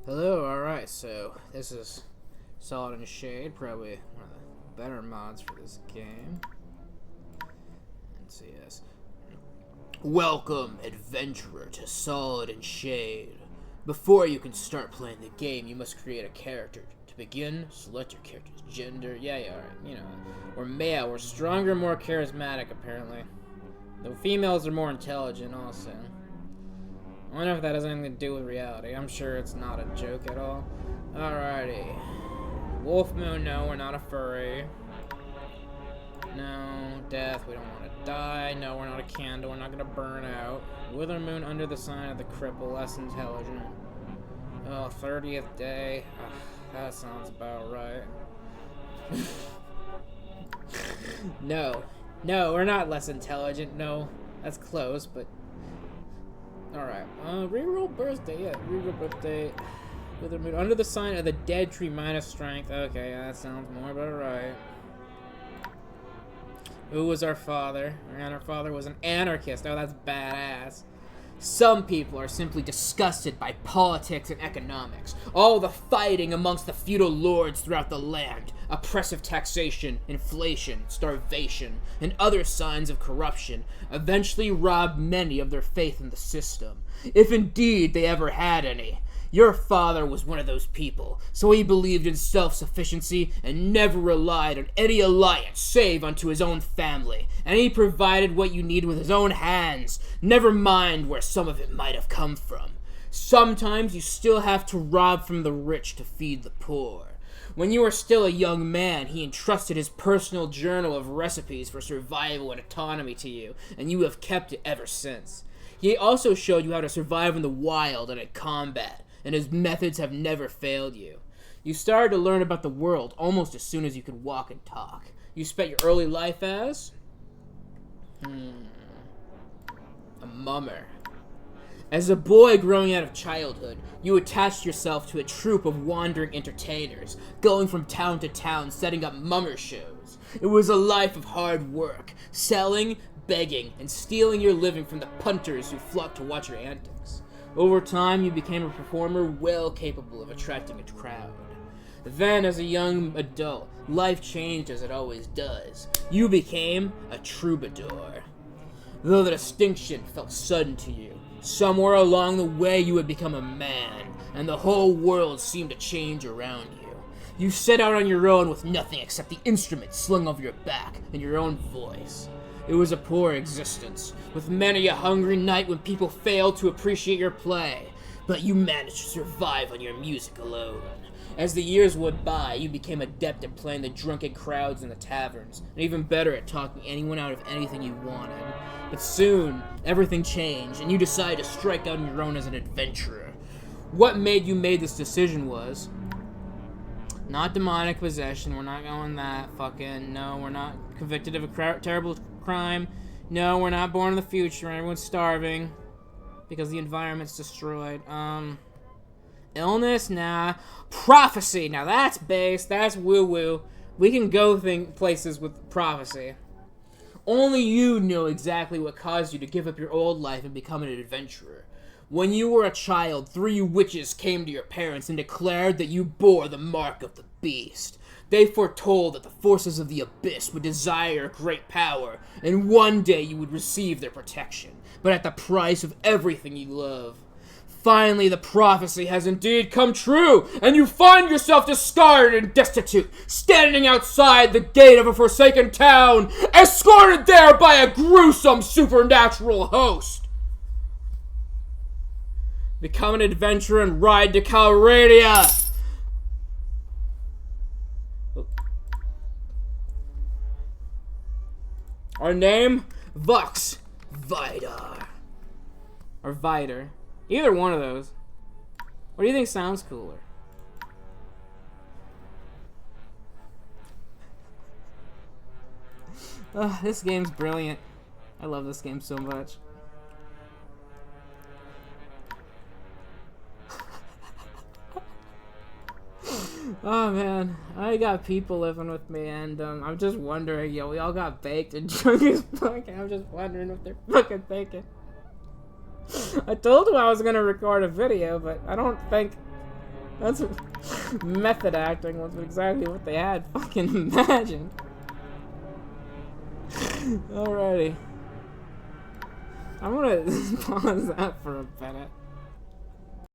Hello, alright, so this is Solid and Shade, probably one of the better mods for this game. Let's see, yes. Welcome, adventurer, to Solid and Shade. Before you can start playing the game, you must create a character. To begin, select your character's gender. Yeah, alright, you know. We're male, we're stronger, more charismatic, apparently. The females are more intelligent, also. I wonder if that has anything to do with reality. I'm sure it's not a joke at all. Alrighty. Wolf Moon, no, we're not a furry. No. Death, we don't want to die. No, we're not a candle, we're not gonna burn out. Wither Moon, under the sign of the cripple, less intelligent. Oh, 30th day. Ugh, that sounds about right. No. No, we're not less intelligent. No. That's close, but... Alright, reroll birthday, yeah, reroll birthday. Wither Moon, under the sign of the dead tree, minus strength. Okay, that sounds more about right. Who was our father? And our father was an anarchist. Oh, that's badass. Some people are simply disgusted by politics and economics. All the fighting amongst the feudal lords throughout the land, oppressive taxation, inflation, starvation, and other signs of corruption eventually rob many of their faith in the system, if indeed they ever had any. Your father was one of those people, so he believed in self-sufficiency and never relied on any alliance save unto his own family, and he provided what you need with his own hands, never mind where some of it might have come from. Sometimes you still have to rob from the rich to feed the poor. When you were still a young man, he entrusted his personal journal of recipes for survival and autonomy to you, and you have kept it ever since. He also showed you how to survive in the wild and in combat, and his methods have never failed you. You started to learn about the world almost as soon as you could walk and talk. You spent your early life as... a mummer. As a boy growing out of childhood, you attached yourself to a troupe of wandering entertainers, going from town to town setting up mummer shows. It was a life of hard work, selling, begging, and stealing your living from the punters who flocked to watch your antics. Over time, you became a performer well capable of attracting a crowd. Then, as a young adult, life changed as it always does. You became a troubadour. Though the distinction felt sudden to you, somewhere along the way you had become a man, and the whole world seemed to change around you. You set out on your own with nothing except the instrument slung over your back and your own voice. It was a poor existence, with many a hungry night when people failed to appreciate your play, but you managed to survive on your music alone. As the years went by, you became adept at playing the drunken crowds in the taverns, and even better at talking anyone out of anything you wanted. But soon, everything changed, and you decided to strike out on your own as an adventurer. What made you make this decision was... not demonic possession, we're not going that, fucking, no, we're not convicted of a terrible crime, no, we're not born in the future, everyone's starving, because the environment's destroyed, illness, nah, prophecy, now that's base, that's woo-woo, we can go places with prophecy. Only you know exactly what caused you to give up your old life and become an adventurer. When you were a child, 3 witches came to your parents and declared that you bore the mark of the beast. They foretold that the forces of the abyss would desire great power, and one day you would receive their protection, but at the price of everything you love. Finally, the prophecy has indeed come true, and you find yourself discarded and destitute, standing outside the gate of a forsaken town, escorted there by a gruesome supernatural host. Become an adventurer and ride to Calradia! Our name? Vox Vidar. Or Vider. Either one of those. What do you think sounds cooler? This game's brilliant. I love this game so much. Oh man, I got people living with me, and I'm just wondering, we all got baked and drunk as fuck. I'm just wondering if they're fucking thinking. I told him I was gonna record a video, but I don't think That's method acting was exactly what they had fucking imagined. Alrighty. I'm gonna pause that for a minute.